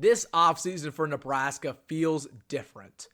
This offseason for Nebraska feels different.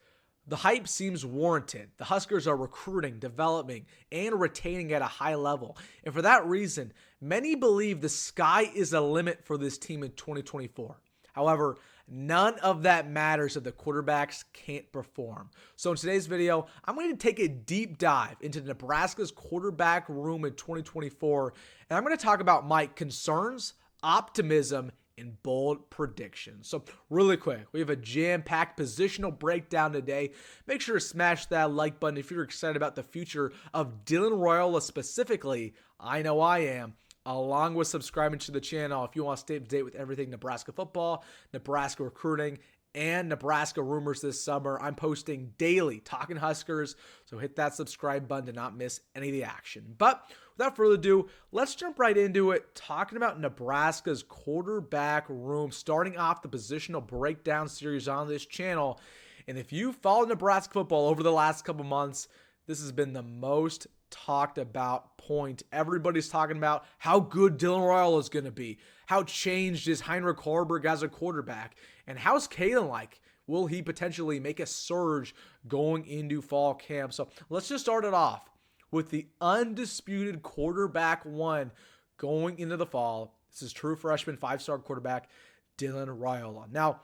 The hype seems warranted. The Huskers are recruiting, developing, and retaining at a high level. And for that reason, many believe the sky is the limit for this team in 2024. However, none of that matters if the quarterbacks can't perform. So in today's video, I'm going to take a deep dive into Nebraska's quarterback room in 2024, and I'm going to talk about my concerns, optimism, and bold predictions. So really quick, we have a jam-packed positional breakdown today. Make sure to smash that like button if you're excited about the future of Dylan Raiola specifically. I know I am. Along with subscribing to the channel if you want to stay up to date with everything Nebraska football, Nebraska recruiting, and Nebraska rumors this summer. I'm posting daily talking Huskers, so hit that subscribe button to not miss any of the action. But without further ado, let's jump right into it, talking about Nebraska's quarterback room, starting off the positional breakdown series on this channel. And if you follow Nebraska football over the last couple months, this has been the most talked about point. Everybody's talking about how good Dylan Raiola is going to be, how changed is Heinrich Haarberg as a quarterback, and how's Kaelin like? Will he potentially make a surge going into fall camp? So let's just start it off with the undisputed quarterback one going into the fall. This is true freshman 5-star quarterback Dylan Raiola. Now,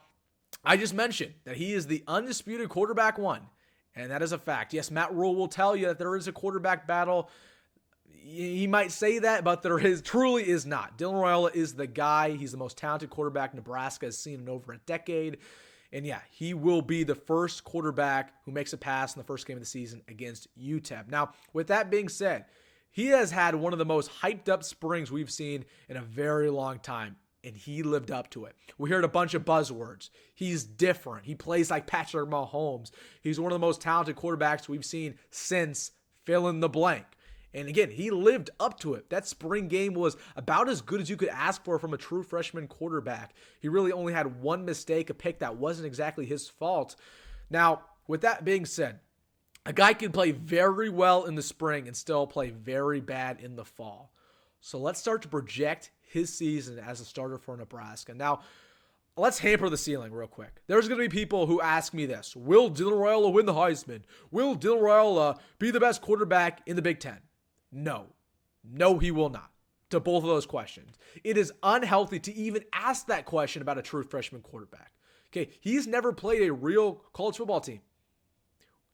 I just mentioned that he is the undisputed quarterback one. And that is a fact. Yes, Matt Rhule will tell you that there is a quarterback battle. He might say that, but there truly is not. Dylan Raiola is the guy. He's the most talented quarterback Nebraska has seen in over a decade. And yeah, he will be the first quarterback who makes a pass in the first game of the season against UTEP. Now, with that being said, he has had one of the most hyped up springs we've seen in a very long time. And he lived up to it. We heard a bunch of buzzwords. He's different. He plays like Patrick Mahomes. He's one of the most talented quarterbacks we've seen since fill in the blank. And again, he lived up to it. That spring game was about as good as you could ask for from a true freshman quarterback. He really only had one mistake, a pick that wasn't exactly his fault. Now, with that being said, a guy can play very well in the spring and still play very bad in the fall. So let's start to project his season as a starter for Nebraska. Now, let's hamper the ceiling real quick. There's going to be people who ask me this. Will Dylan Raiola win the Heisman? Will Dylan Raiola be the best quarterback in the Big Ten? No. No, he will not. To both of those questions. It is unhealthy to even ask that question about a true freshman quarterback. Okay, he's never played a real college football team.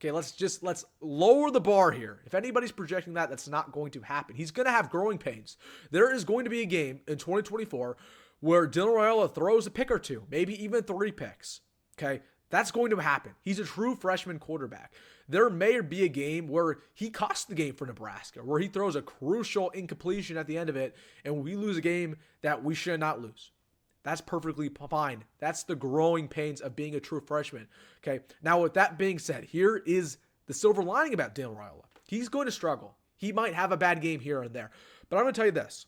Okay, let's lower the bar here. If anybody's projecting that, that's not going to happen. He's going to have growing pains. There is going to be a game in 2024 where Dylan Raiola throws a pick or two, maybe even 3 picks. Okay, that's going to happen. He's a true freshman quarterback. There may be a game where he costs the game for Nebraska, where he throws a crucial incompletion at the end of it, and we lose a game that we should not lose. That's perfectly fine. That's the growing pains of being a true freshman. Okay. Now, with that being said, here is the silver lining about Daniel Raiola. He's going to struggle. He might have a bad game here and there. But I'm going to tell you this.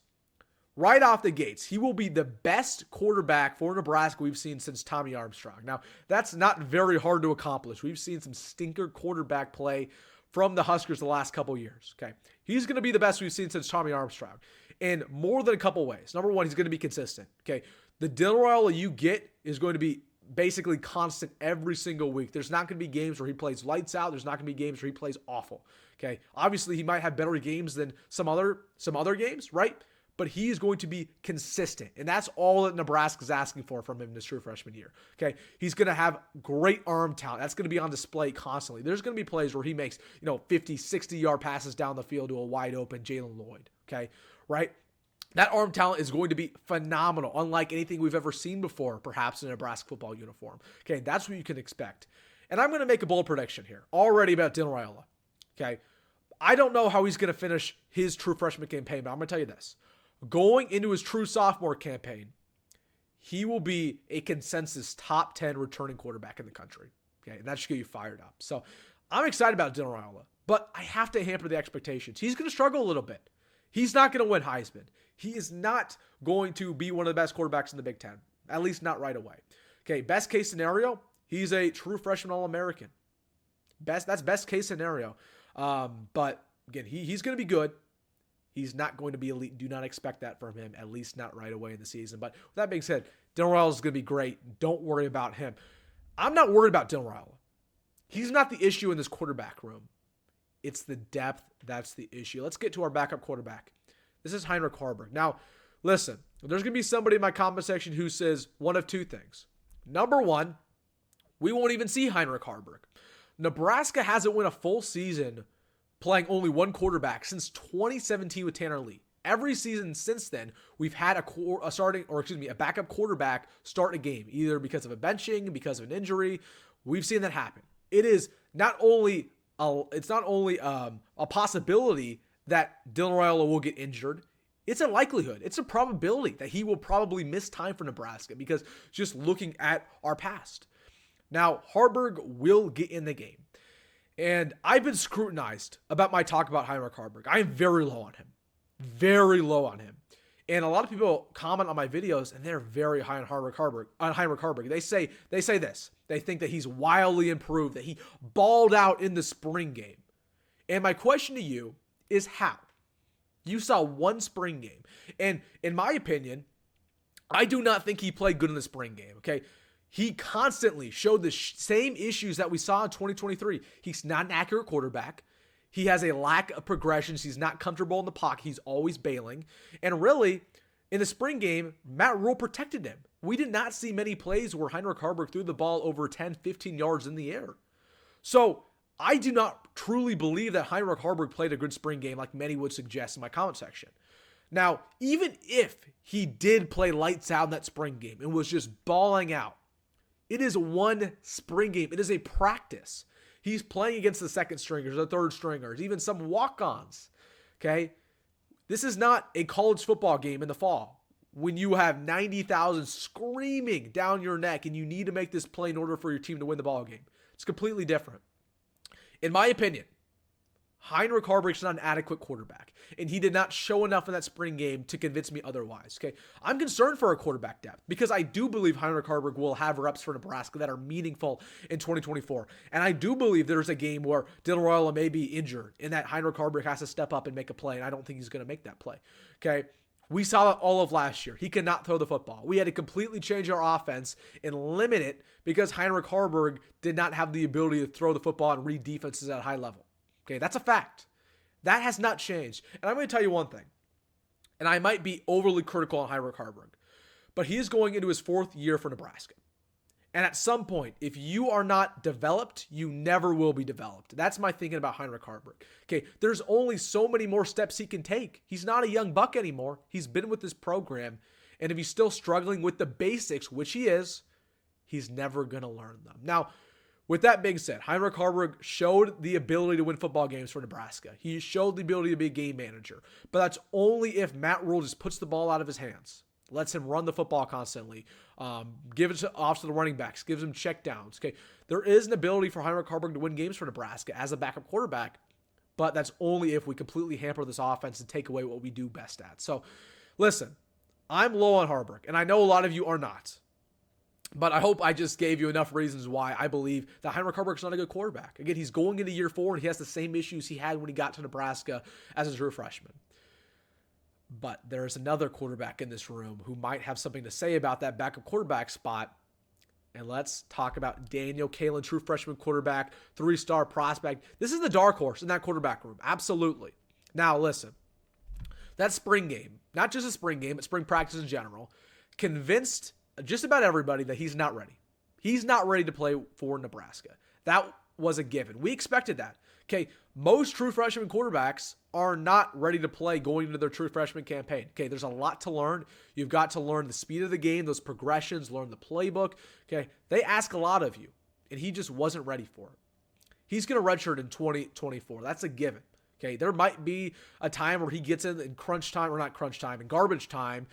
Right off the gates, he will be the best quarterback for Nebraska we've seen since Tommy Armstrong. Now, that's not very hard to accomplish. We've seen some stinker quarterback play from the Huskers the last couple years. Okay. He's going to be the best we've seen since Tommy Armstrong in more than a couple ways. Number one, he's going to be consistent. Okay. The Dylan Raiola you get is going to be basically constant every single week. There's not going to be games where he plays lights out. There's not going to be games where he plays awful. Okay. Obviously, he might have better games than some other games, right? But he is going to be consistent. And that's all that Nebraska's asking for from him this true freshman year. Okay. He's going to have great arm talent. That's going to be on display constantly. There's going to be plays where he makes, 50, 60-yard passes down the field to a wide open Jalen Lloyd. Okay. Right. That arm talent is going to be phenomenal, unlike anything we've ever seen before, perhaps in a Nebraska football uniform. Okay, that's what you can expect. And I'm going to make a bold prediction here already about Dylan Raiola. Okay, I don't know how he's going to finish his true freshman campaign, but I'm going to tell you this. Going into his true sophomore campaign, he will be a consensus top 10 returning quarterback in the country. Okay, and that should get you fired up. So I'm excited about Dylan Raiola, but I have to hamper the expectations. He's going to struggle a little bit. He's not going to win Heisman. He is not going to be one of the best quarterbacks in the Big Ten, at least not right away. Okay, best case scenario, he's a true freshman All-American. That's best case scenario. But again, he's going to be good. He's not going to be elite. Do not expect that from him, at least not right away in the season. But with that being said, Dylan Raiola is going to be great. Don't worry about him. I'm not worried about Dylan Raiola. He's not the issue in this quarterback room. It's the depth that's the issue. Let's get to our backup quarterback. This is Heinrich Haarberg. Now, listen, there's going to be somebody in my comment section who says one of two things. Number one, we won't even see Heinrich Haarberg. Nebraska hasn't won a full season playing only one quarterback since 2017 with Tanner Lee. Every season since then, we've had a backup quarterback start a game, either because of a benching, because of an injury. We've seen that happen. It is not only a possibility that Dylan Raiola will get injured. It's a likelihood. It's a probability that he will probably miss time for Nebraska because just looking at our past. Now, Haarberg will get in the game. And I've been scrutinized about my talk about Heinrich Haarberg. I am very low on him. Very low on him. And a lot of people comment on my videos and they're very high on Heinrich Haarberg. They say this. They think that he's wildly improved, that he balled out in the spring game. And my question to you is how? You saw one spring game. And in my opinion, I do not think he played good in the spring game, okay? He constantly showed the same issues that we saw in 2023. He's not an accurate quarterback. He has a lack of progressions. He's not comfortable in the pocket. He's always bailing. And really, in the spring game, Matt Rhule protected him. We did not see many plays where Heinrich Haarberg threw the ball over 10, 15 yards in the air. So I do not truly believe that Heinrich Haarberg played a good spring game like many would suggest in my comment section. Now, even if he did play lights out in that spring game and was just balling out, it is one spring game. It is a practice. He's playing against the second stringers, the third stringers, even some walk-ons, okay? This is not a college football game in the fall when you have 90,000 screaming down your neck and you need to make this play in order for your team to win the ball game. It's completely different. In my opinion, Heinrich Haarberg is not an adequate quarterback, and he did not show enough in that spring game to convince me otherwise, okay? I'm concerned for our quarterback depth because I do believe Heinrich Haarberg will have reps for Nebraska that are meaningful in 2024, and I do believe there's a game where Dylan Raiola may be injured and that Heinrich Haarberg has to step up and make a play, and I don't think he's going to make that play, okay? We saw that all of last year. He could not throw the football. We had to completely change our offense and limit it because Heinrich Haarberg did not have the ability to throw the football and read defenses at a high level. Okay, that's a fact. That has not changed. And I'm going to tell you one thing, and I might be overly critical on Heinrich Haarberg, but he is going into his fourth year for Nebraska. And at some point, if you are not developed, you never will be developed. That's my thinking about Heinrich Haarberg. Okay, there's only so many more steps he can take. He's not a young buck anymore. He's been with this program, and if he's still struggling with the basics, which he is, he's never going to learn them. Now, with that being said, Heinrich Haarberg showed the ability to win football games for Nebraska. He showed the ability to be a game manager. But that's only if Matt Rhule just puts the ball out of his hands, lets him run the football constantly, gives it off to the running backs, gives him check downs. Okay, there is an ability for Heinrich Haarberg to win games for Nebraska as a backup quarterback, but that's only if we completely hamper this offense and take away what we do best at. So, listen, I'm low on Haarberg, and I know a lot of you are not. But I hope I just gave you enough reasons why I believe that Heinrich Haarberg is not a good quarterback. Again, he's going into year 4, and he has the same issues he had when he got to Nebraska as a true freshman. But there's another quarterback in this room who might have something to say about that backup quarterback spot. And let's talk about Daniel Kalein, true freshman quarterback, 3-star prospect. This is the dark horse in that quarterback room. Absolutely. Now, listen. That spring game, not just a spring game, but spring practice in general, convinced just about everybody that he's not ready. He's not ready to play for Nebraska. That was a given. We expected that. Okay, most true freshman quarterbacks are not ready to play going into their true freshman campaign. Okay, there's a lot to learn. You've got to learn the speed of the game, those progressions, learn the playbook. Okay, they ask a lot of you, and he just wasn't ready for it. He's going to redshirt in 2024. That's a given. Okay, there might be a time where he gets in crunch time, or not crunch time, in garbage time,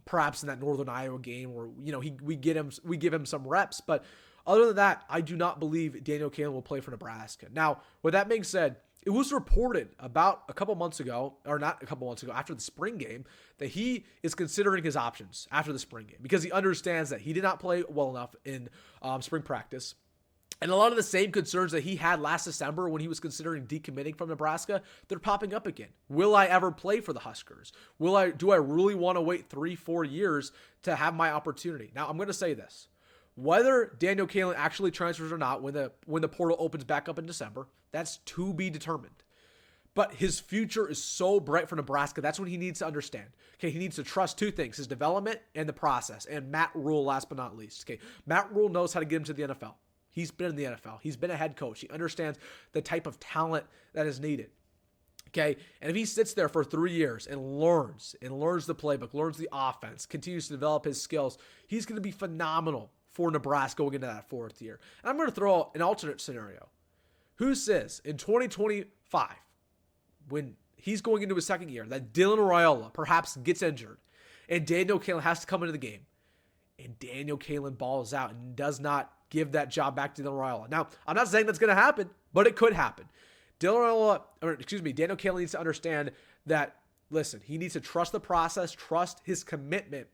perhaps in that Northern Iowa game where, we give him some reps. But other than that, I do not believe Daniel Kalein will play for Nebraska. Now, with that being said, it was reported about after the spring game, that he is considering his options after the spring game because he understands that he did not play well enough in spring practice. And a lot of the same concerns that he had last December when he was considering decommitting from Nebraska, they're popping up again. Will I ever play for the Huskers? Do I really want to wait 3-4 years to have my opportunity? Now, I'm going to say this. Whether Daniel Kalein actually transfers or not when the portal opens back up in December, that's to be determined. But his future is so bright for Nebraska. That's what he needs to understand. Okay, he needs to trust two things: his development and the process. And Matt Rhule, last but not least. Okay, Matt Rhule knows how to get him to the NFL. He's been in the NFL. He's been a head coach. He understands the type of talent that is needed. Okay, and if he sits there for 3 years and learns the playbook, learns the offense, continues to develop his skills, he's going to be phenomenal for Nebraska going into that 4th year. And I'm going to throw out an alternate scenario. Who says in 2025, when he's going into his 2nd year, that Dylan Raiola perhaps gets injured and Daniel Kalein has to come into the game, and Daniel Kalein balls out and does not give that job back to Dylan Raiola? Now, I'm not saying that's going to happen, but it could happen. Daniel Kalein needs to understand that, listen, he needs to trust the process, trust his commitment.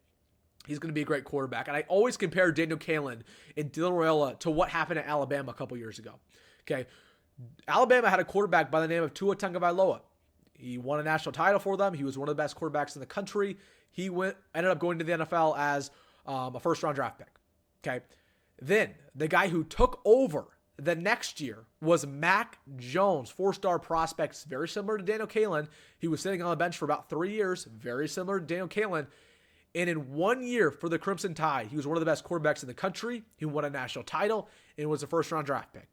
He's going to be a great quarterback. And I always compare Daniel Kalein and Dylan Raiola to what happened at Alabama a couple years ago. Okay, Alabama had a quarterback by the name of Tua Tagovailoa. He won a national title for them. He was one of the best quarterbacks in the country. He ended up going to the NFL as a first-round draft pick. Okay, then the guy who took over the next year was Mac Jones, 4-star prospect, very similar to Daniel Kalein. He was sitting on the bench for about 3 years, very similar to Daniel Kalein. And in 1 year for the Crimson Tide, he was one of the best quarterbacks in the country. He won a national title and was a first-round draft pick.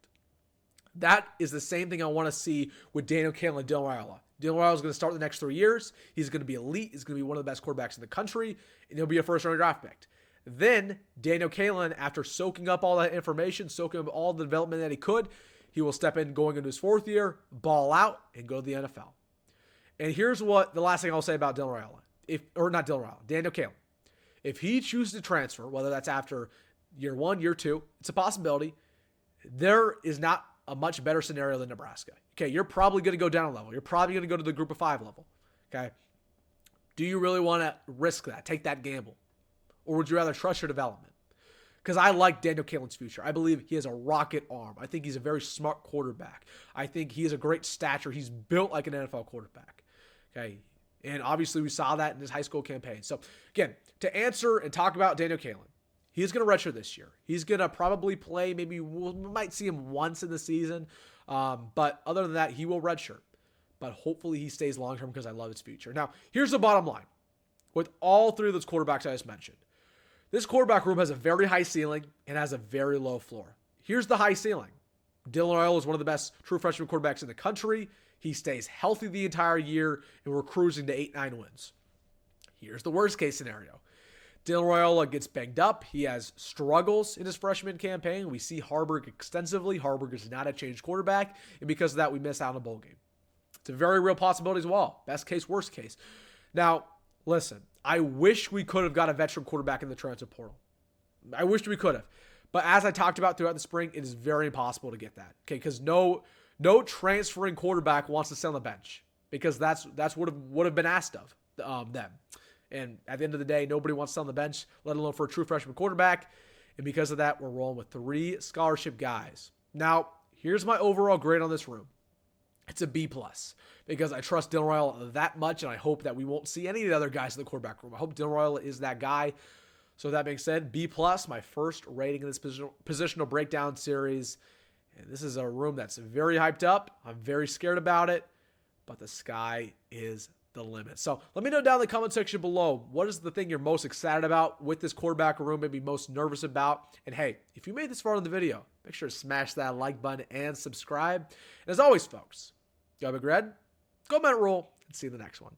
That is the same thing I want to see with Daniel Kalein and Dylan Raiola. Dylan Raiola is going to start the next 3 years. He's going to be elite. He's going to be one of the best quarterbacks in the country, and he'll be a first-round draft pick. Then Daniel Kalein, after soaking up all that information, soaking up all the development that he could, he will step in going into his 4th year, ball out, and go to the NFL. And here's what the last thing I'll say about Daniel Kalein. If he chooses to transfer, whether that's after year 1, year 2, it's a possibility. There is not a much better scenario than Nebraska. Okay, you're probably going to go down a level. You're probably going to go to the group of 5 level. Okay, do you really want to risk that, take that gamble? Or would you rather trust your development? Because I like Daniel Kalein's future. I believe he has a rocket arm. I think he's a very smart quarterback. I think he has a great stature. He's built like an NFL quarterback. Okay, and obviously we saw that in his high school campaign. So again, to answer and talk about Daniel Kalein, he's going to redshirt this year. He's going to probably play, we might see him once in the season. But other than that, he will redshirt. But hopefully he stays long-term because I love his future. Now, here's the bottom line. With all 3 of those quarterbacks I just mentioned, this quarterback room has a very high ceiling and has a very low floor. Here's the high ceiling. Dylan Raiola is one of the best true freshman quarterbacks in the country. He stays healthy the entire year, and we're cruising to 8-9 wins. Here's the worst case scenario. Dylan Raiola gets banged up. He has struggles in his freshman campaign. We see Haarberg extensively. Haarberg is not a changed quarterback, and because of that, we miss out on a bowl game. It's a very real possibility as well. Best case, worst case. Now, listen, I wish we could have got a veteran quarterback in the transfer portal. I wish we could have. But as I talked about throughout the spring, it is very impossible to get that. Okay, because no transferring quarterback wants to sit on the bench, because that's what would have been asked of them. And at the end of the day, nobody wants to sit on the bench, let alone for a true freshman quarterback. And because of that, we're rolling with 3 scholarship guys. Now, here's my overall grade on this room. It's a B+, because I trust Dylan Raiola that much, and I hope that we won't see any of the other guys in the quarterback room. I hope Dylan Raiola is that guy. So that being said, B+, my first rating in this positional breakdown series. And this is a room that's very hyped up. I'm very scared about it, but the sky is the limit. So let me know down in the comment section below, what is the thing you're most excited about with this quarterback room, maybe most nervous about? And hey, if you made this far in the video, make sure to smash that like button and subscribe. And as always, folks, go Big Red, go Matt Rhule, and see you in the next one.